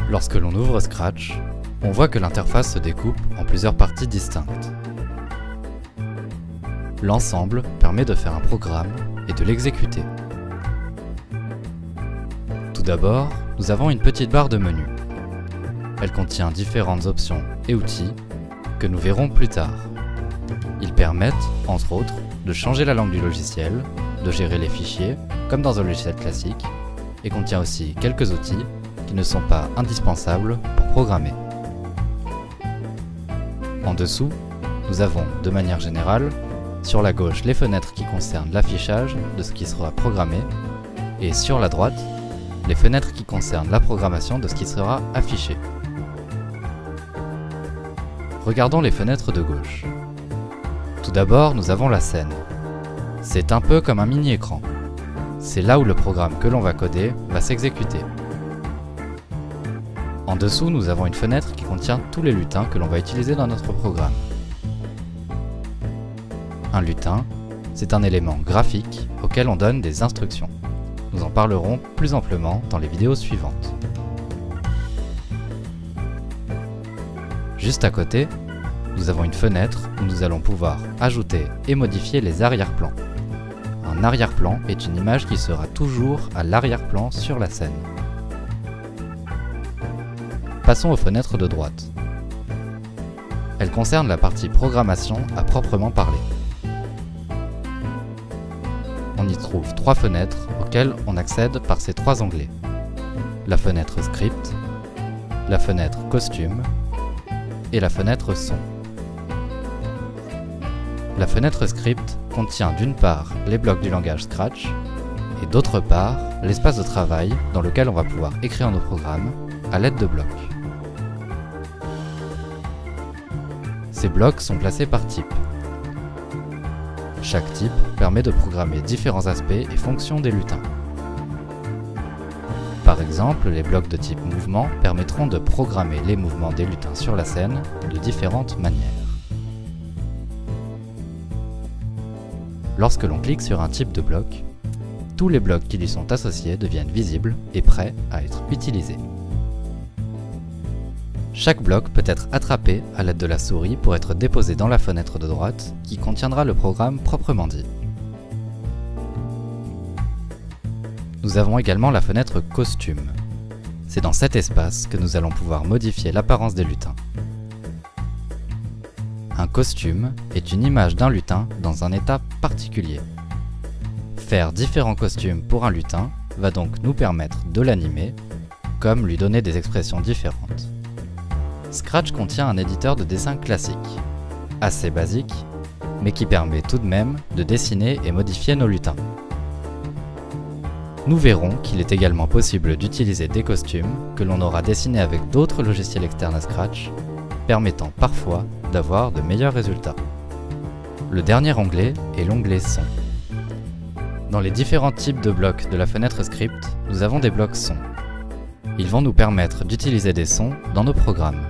Lorsque l'on ouvre Scratch, on voit que l'interface se découpe en plusieurs parties distinctes. L'ensemble permet de faire un programme et de l'exécuter. Tout d'abord, nous avons une petite barre de menu. Elle contient différentes options et outils que nous verrons plus tard. Ils permettent, entre autres, de changer la langue du logiciel, de gérer les fichiers, comme dans un logiciel classique, et contient aussi quelques outils qui ne sont pas indispensables pour programmer. En dessous, nous avons, de manière générale, sur la gauche les fenêtres qui concernent l'affichage de ce qui sera programmé, et sur la droite, les fenêtres qui concernent la programmation de ce qui sera affiché. Regardons les fenêtres de gauche. Tout d'abord, nous avons la scène. C'est un peu comme un mini-écran. C'est là où le programme que l'on va coder va s'exécuter. En dessous, nous avons une fenêtre qui contient tous les lutins que l'on va utiliser dans notre programme. Un lutin, c'est un élément graphique auquel on donne des instructions. Nous en parlerons plus amplement dans les vidéos suivantes. Juste à côté, nous avons une fenêtre où nous allons pouvoir ajouter et modifier les arrière-plans. Un arrière-plan est une image qui sera toujours à l'arrière-plan sur la scène. Passons aux fenêtres de droite. Elles concernent la partie programmation à proprement parler. On y trouve trois fenêtres auxquelles on accède par ces trois onglets. La fenêtre Script, la fenêtre Costume et la fenêtre Son. La fenêtre Script contient d'une part les blocs du langage Scratch et d'autre part l'espace de travail dans lequel on va pouvoir écrire nos programmes à l'aide de blocs. Ces blocs sont classés par type. Chaque type permet de programmer différents aspects et fonctions des lutins. Par exemple, les blocs de type mouvement permettront de programmer les mouvements des lutins sur la scène de différentes manières. Lorsque l'on clique sur un type de bloc, tous les blocs qui lui sont associés deviennent visibles et prêts à être utilisés. Chaque bloc peut être attrapé à l'aide de la souris pour être déposé dans la fenêtre de droite qui contiendra le programme proprement dit. Nous avons également la fenêtre Costume. C'est dans cet espace que nous allons pouvoir modifier l'apparence des lutins. Un costume est une image d'un lutin dans un état particulier. Faire différents costumes pour un lutin va donc nous permettre de l'animer, comme lui donner des expressions différentes. Scratch contient un éditeur de dessin classique, assez basique, mais qui permet tout de même de dessiner et modifier nos lutins. Nous verrons qu'il est également possible d'utiliser des costumes que l'on aura dessinés avec d'autres logiciels externes à Scratch, permettant parfois d'avoir de meilleurs résultats. Le dernier onglet est l'onglet Son. Dans les différents types de blocs de la fenêtre Script, nous avons des blocs Son. Ils vont nous permettre d'utiliser des sons dans nos programmes.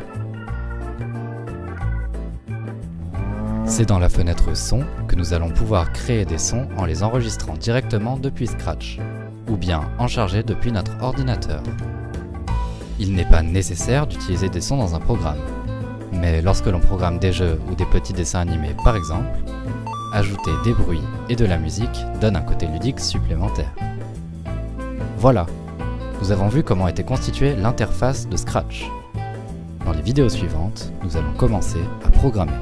C'est dans la fenêtre Son que nous allons pouvoir créer des sons en les enregistrant directement depuis Scratch, ou bien en charger depuis notre ordinateur. Il n'est pas nécessaire d'utiliser des sons dans un programme, mais lorsque l'on programme des jeux ou des petits dessins animés par exemple, ajouter des bruits et de la musique donne un côté ludique supplémentaire. Voilà, nous avons vu comment était constituée l'interface de Scratch. Dans les vidéos suivantes, nous allons commencer à programmer.